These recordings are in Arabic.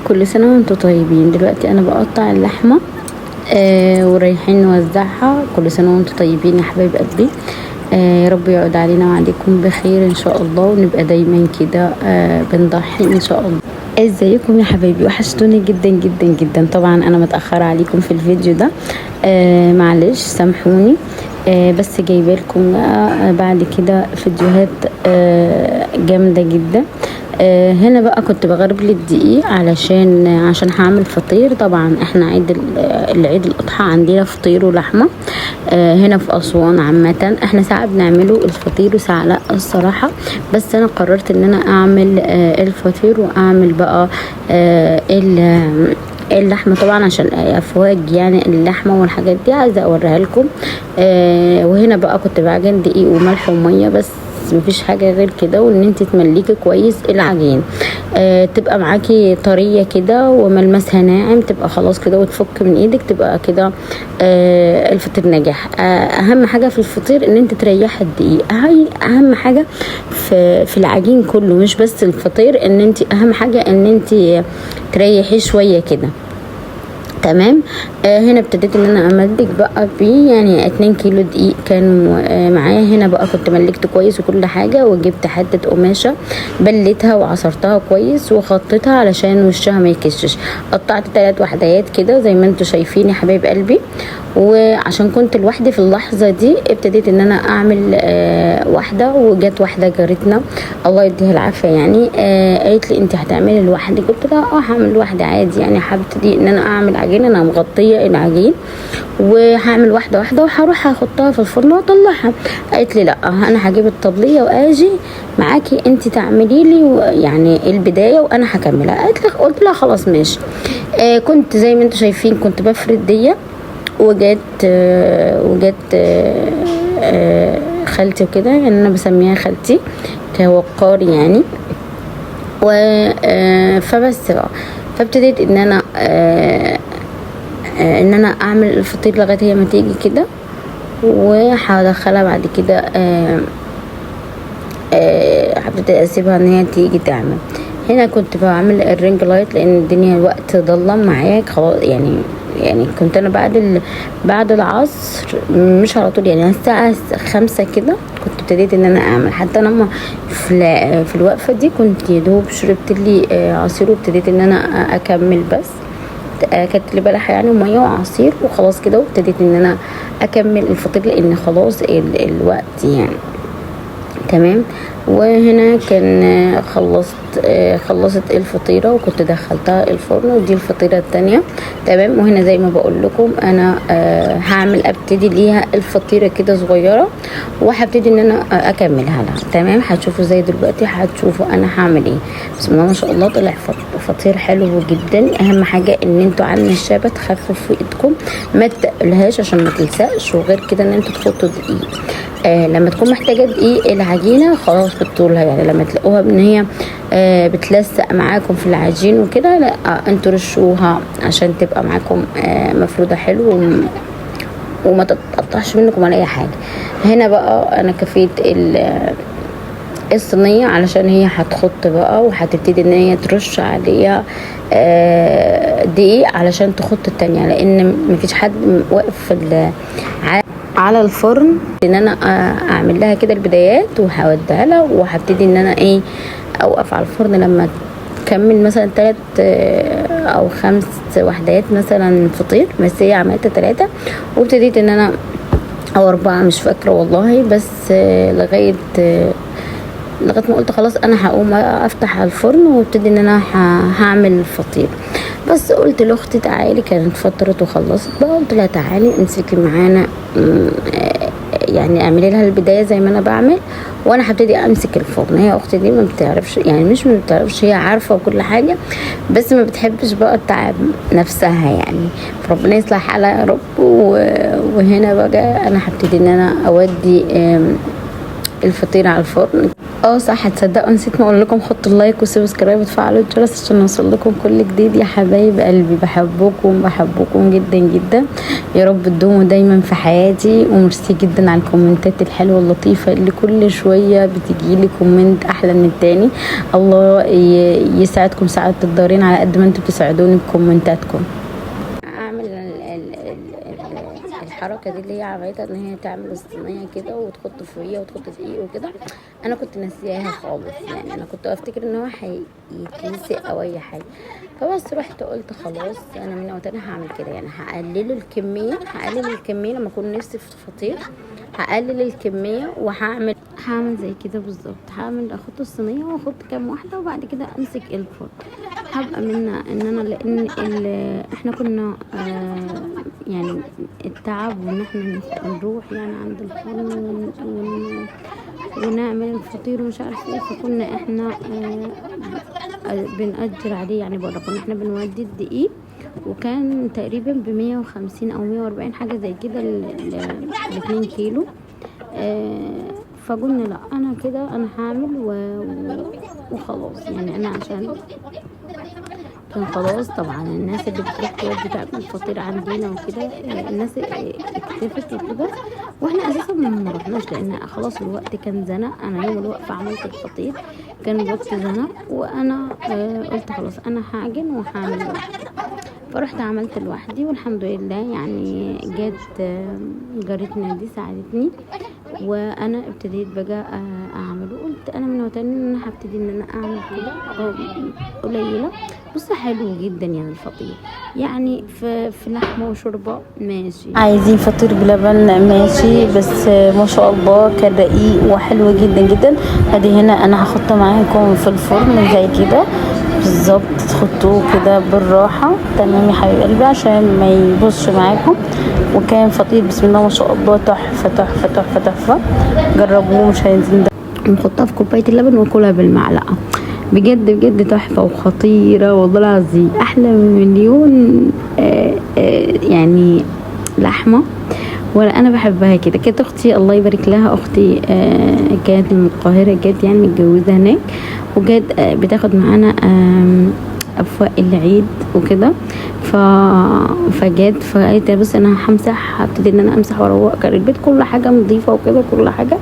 كل سنة وانتم طيبين. دلوقتي انا بقطع اللحمة ورايحين نوزعها. كل سنة وانتم طيبين يا حبايب قلبي. يا رب يعود علينا وعليكم بخير ان شاء الله، ونبقى دايما كده بنضحي ان شاء الله. ازيكم يا حبايبي؟ وحشتوني جدا جدا جدا. طبعا انا متأخرة عليكم في الفيديو ده، معلش سامحوني. بس جايبه لكم بعد كده فيديوهات جامدة جدا. هنا بقى كنت بغرب لي الدقيق عشان هعمل فطير. طبعا احنا العيد الاضحى عندنا فطير ولحمه. هنا في اسوان عامه احنا ساعات بنعمله الفطير وساعات لا الصراحه، بس انا قررت ان انا اعمل الفطير واعمل بقى اللحمه طبعا عشان افواج يعني اللحمه والحاجات دي عايزه اوريها لكم. وهنا بقى كنت بعجن دقيق وملح وميه بس، مفيش حاجه غير كده، وان انت تملكي كويس العجين تبقى معاكي طريه كده وملمسها ناعم، تبقى خلاص كده وتفك من ايدك، تبقى كده الفطير نجح. اهم حاجه في الفطير ان انت تريحي الدقيق، هاي اهم حاجه في العجين كله، مش بس الفطير. ان انت اهم حاجه ان انت تريحيه شويه كده. تمام. هنا ابتديت ان انا امدك بقى بيه، يعني 2 كيلو دقيق كانوا معايا. هنا بقى كنت ملكت كويس وكل حاجه، وجبت حته قماشه بليتها وعصرتها كويس وخطيتها علشان وشها ما يكشش. قطعت 3 وحدات كده زي ما انتم شايفين يا حبايب قلبي. وعشان كنت لوحدي في اللحظه دي ابتديت ان انا اعمل واحده، وجت واحده جارتنا الله يديها العافيه يعني قالت لي انت هتعملي لوحدك؟ قلت لها هعمل لوحدي عادي، يعني هبتدي ان انا اعمل عجين، انا مغطيه العجين وهعمل واحده واحده وهروح احطها في الفرن واطلعها. قالت لي لا انا هجيب الطبليه واجي معاكي انت تعملي لي يعني البدايه وانا هكملها. قلت لها خلاص ماشي. كنت زي ما انتم شايفين كنت بفرد دي، وجت خالتي وكده، يعني انا بسميها خالتي كوقار يعني. و فبس بقى فابتديت ان انا اعمل الفطير لغايه هي ما تيجي كده، وهدخلها بعد كده هبتدي اسيبها ان هي تيجي تعمل. هنا كنت بعمل الرينج لايت لان الدنيا الوقت ضلم معايا خلاص، يعني كنت انا بعد العصر مش على طول، يعني الساعة 5 كده كنت ابتديت ان انا اعمل. حتى انا في الوقفة دي كنت يدوب شربت لي عصير وابتديت ان انا اكمل. بس كانت لي بلح يعني وميه وعصير وخلاص كده، وابتديت ان انا اكمل الفطير لان خلاص الوقت يعني تمام. وهنا كان خلصت الفطيرة وكنت دخلتها الفرن، ودي الفطيرة التانية تمام. وهنا زي ما بقول لكم انا ابتدي ليها الفطيرة كده صغيرة، وهبتدي ان انا اكملها لها تمام. هتشوفوا زي دلوقتي هتشوفوا انا هعمل ايه. بسم الله ما شاء الله طلع فطير حلو جدا. اهم حاجة ان انتوا على النشابة تخففوا ايدكم، ما تقلهاش عشان ما تلزقش، وغير كده ان انتوا تحطوا دقيق. لما تكون محتاجة دقيق العجينة خلاص بتطولها، يعني لما تلاقوها ان هي بتلزق معاكم في العجين وكده لا انتوا رشوها عشان تبقى معاكم مفرودة حلو وما تتقطعش منكم ولا اي حاجة. هنا بقى انا كفيت الصينية علشان هي هتخط بقى، وهتبتدي ان هي ترش عليها دقيق علشان تخط التانية، لان مفيش حد واقف على الفرن ان انا اعمل لها كده البدايات وهوديها لها، وهبتدي ان انا اوقف على الفرن لما تكمل مثلا 3 أو 5 وحدات مثلا فطير. بس هي عملت 3 وابتديت ان انا او 4 مش فاكره والله، بس لغايه ما قلت خلاص انا هقوم افتح على الفرن وابتدي ان انا هعمل الفطير. بس قلت لاختي تعالي، كانت فترت وخلصت بقى، قلت لها تعالي امسكي معانا يعني اعملي لها البدايه زي ما انا بعمل، وانا هبتدي امسك الفرن. هي اختي دي ما بتعرفش، يعني مش ما بتعرفش، هي عارفه وكل حاجه بس ما بتحبش بقى التعب نفسها يعني. ربنا يصلح حالها يا رب. وهنا بقى انا هبتدي ان انا اودي الفطير على الفرن. صح، تصدقوا نسيت ما اقول لكم حطوا اللايك وسبسكرايب وتفعلوا الجرس عشان يوصل لكم كل جديد. يا حبايب قلبي بحبكم جدا جدا، يا رب تدوموا دايما في حياتي. وميرسي جدا على الكومنتات الحلوه اللطيفه اللي كل شويه بتجيلي كومنت احلى من التاني. الله يسعدكم سعاده الدارين على قد ما انتم بتساعدوني بكومنتاتكم. الحركه دي اللي هي عملتها ان هي تعمل الصينيه كده وتحط فوقيها وتحط دقيق وكده، انا كنت ناسياها خالص. يعني انا كنت افتكر ان هو هيتلسق او اي حاجه، فبس رحت قلت خلاص انا من وقتها هعمل كده. يعني هقلل الكميه لما اكون نفسي في فطير، هقلل الكميه وهعمل زي كده بالظبط. احط الصينيه واحط كام واحده وبعد كده امسك الفرن. هبقى منا ان انا لان احنا كنا يعني التعب وان احنا نروح يعني عند الفرن ونعمل الفطير ومش عارفه ايه، فكنا احنا بنأجر عليه يعني بره. كنا احنا بنودي الدقيق وكان تقريبا ب150 او 140 حاجه زي كده ل2 كيلو. فقلنا لا انا كده انا هعمل وخلاص. يعني انا عشان كان خلاص طبعا الناس اللي بتروح تودي تعمل فطير عندنا وكده الناس اكتفت وكده، واحنا اساسا ما رحناش لان خلاص الوقت كان زنق. انا يوم الوقفه عملت الفطير كان الوقت زنق، وانا قلت خلاص انا هعجن وهعمل لوحدي. فرحت عملت لوحدي والحمد لله. يعني جت جارتنا دي ساعدتني وانا ابتديت بقى اعمله. قلت انا من وقتين ان انا هبتدي ان انا اعمل كده قليله. بص حلو جدا يعني الفطير، يعني في لحمه وشوربه ماشي، عايزين فطير بلبن ماشي، بس ما شاء الله كان رقيق وحلو جدا جدا. ادي هنا انا هحطه معاكم في الفرن زي كده بالظبط، تحطوه كده بالراحه. تمام يا حبيب قلبي عشان ما يبصش معاكم. وكان فطير بسم الله ما شاء الله تحفه تحفه تحفه تحفه. جربوه مش هينزل. نحطها في كوبايه اللبن واكلها بالمعلقه. بجد بجد تحفه وخطيره والله العظيم، احلى من مليون يعني لحمه. ولا انا بحبها كده. كانت اختي الله يبارك لها، اختي كانت من القاهره، جت يعني متجوزه هناك وجت بتاخد معانا افواق العيد وكده. فجت فقالت بص انا همسح، هبتدي ان انا امسح واروق. كان البيت كل حاجه نظيفه وكده كل حاجه.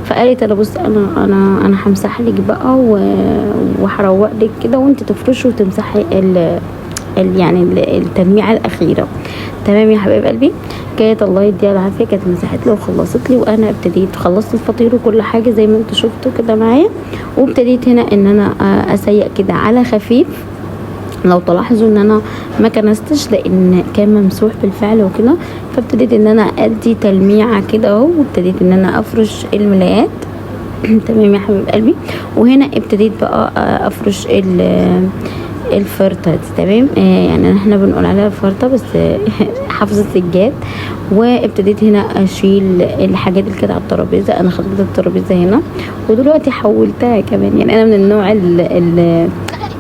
فقالت انا بص انا همسح لك بقى وهروق لك كده وانت تفرشي وتمسحي يعني التلميعه الاخيره. تمام يا حبايب قلبي. كانت الله يديها العافيه كانت مسحت لي وخلصت لي، وانا ابتديت خلصت الفطير وكل حاجه زي ما انتوا شفتوا كده معايا. وابتديت هنا ان انا اسيق كده على خفيف. لو تلاحظوا ان انا ما كنستش لان كان ممسوح بالفعل وكده، فابتديت ان انا ادي تلميعه كده اهو، وابتديت ان انا افرش الملايات. تمام يا حبيب قلبي. وهنا ابتديت بقى افرش الفرطه دي. تمام يعني احنا بنقول عليها فرطه بس حافظه السجاد. وابتديت هنا اشيل الحاجات اللي كانت على الترابيزه. انا خدت الترابيزه هنا ودلوقتي حولتها كمان. يعني انا من النوع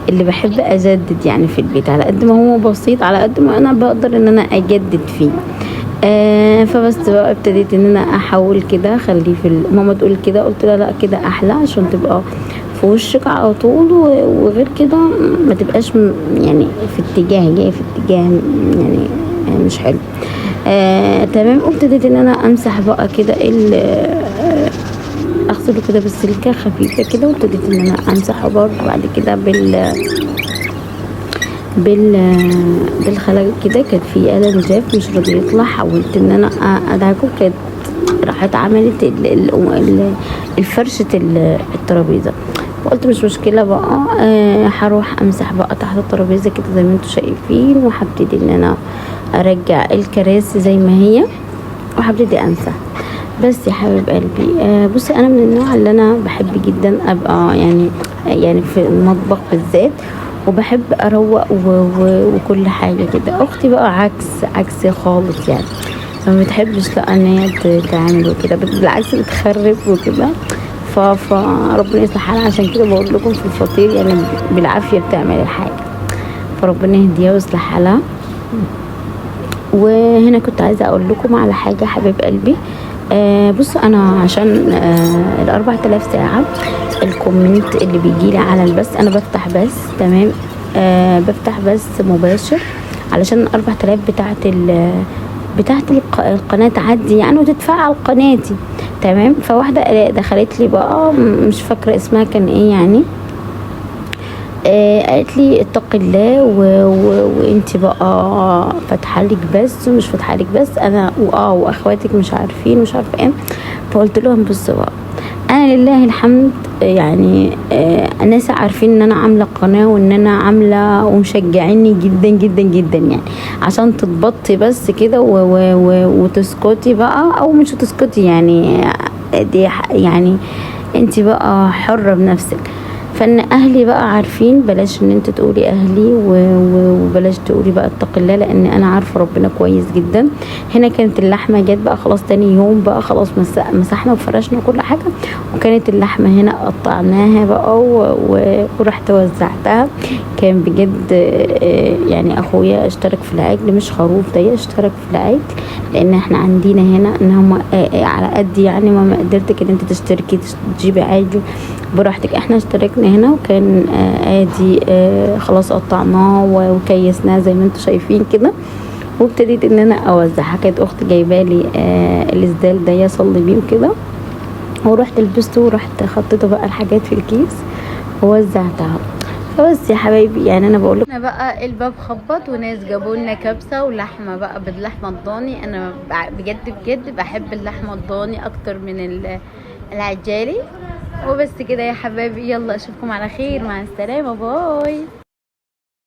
اللي بحب اجدد يعني في البيت، على قد ما هو بسيط على قد ما انا بقدر ان انا اجدد فيه. فبس بقى ابتديت ان انا احول كده، خليه في ماما تقول كده، قلت لها لا كده احلى عشان تبقى في وشك على طول. وغير كده ما تبقاش يعني في اتجاه جاي في اتجاه يعني مش حلو. تمام. وابتديت ان انا امسح بقى كده اغسله كده بالسلكه خفيفه كده. وابتديت ان انا امسحه برضه بعد كده بالخلق كده. كانت في قلم جاف مش راضي يطلع، حاولت ان انا ادعكه، كانت راحت عملت الفرشه الترابيزه. فقلت مش مشكله بقى هروح امسح بقى تحت الترابيزه كده زي ما انتم شايفين. وهبتدي ان انا ارجع الكراسي زي ما هي وهبتدي امسح. بس يا حبيب قلبي بصي انا من النوع اللي انا بحب جدا ابقى يعني في المطبخ بالذات، وبحب اروق وكل حاجه كده. اختي بقى عكس خالص، يعني ما بتحبش لا ان هي تعمل وكده، بالعكس بتخرب وكده. فربنا يصلح حالها. عشان كده بقول لكم في الفطير يعني بالعافيه بتعمل الحاجه، فربنا يهديها ويصلح حالها. وهنا كنت عايزه اقول لكم على حاجه حبيب قلبي. بصوا انا عشان ال4000 ساعة الكومنت اللي بيجيلي على البث انا بفتح بث تمام. بفتح بث مباشر علشان ال4000 بتاعت القناة تعدي يعني وتتفعل قناتي تمام. فواحدة دخلت لي بقى مش فاكرة اسمها كان ايه يعني، قالت لي اتقي الله وانت بقى فاتحه لك بس ومش فاتحه لك بس انا واخواتك مش عارفين مش عارفه ايه. فقلت لهم بصوا بقى انا لله الحمد يعني الناس عارفين ان انا عامله قناه وان انا عامله ومشجعيني جدا جدا جدا يعني عشان تتبطي بس كده وتسكتي بقى او مش تسكتي يعني دي يعني انت بقى حره بنفسك. فان اهلي بقى عارفين بلاش ان انت تقولي اهلي وبلاش تقولي بقى اتق الله لان انا عارفه ربنا كويس جدا. هنا كانت اللحمه جت بقى خلاص تاني يوم بقى خلاص مسحنا وفرشنا كل حاجه وكانت اللحمه هنا قطعناها بقى ورحت وزعتها. كان بجد يعني اخويا اشترك في العجل مش خروف ده اشترك في العجل لان احنا عندنا هنا ان هم على قد يعني ما قدرتك ان انت تشتركي تجيبي عجل براحتك. احنا اشتركنا هنا وكان ادي خلاص قطعناه وكيسناه زي ما انتم شايفين كده وابتديت ان انا اوزعها. كانت اختي جايبالي الاسدال ده يصلي بيه وكده ورحت لبسته ورحت خطيته بقى الحاجات في الكيس ووزعتها. فبس يا حبايبي يعني انا بقول لكم بقى الباب خبط وناس جابوا لنا كبسه ولحمه بقى باللحمه الضاني. انا بجد بجد بحب اللحمه الضاني اكتر من العجالي. وبس كده يا حبايبي يلا اشوفكم على خير مع السلامه باي.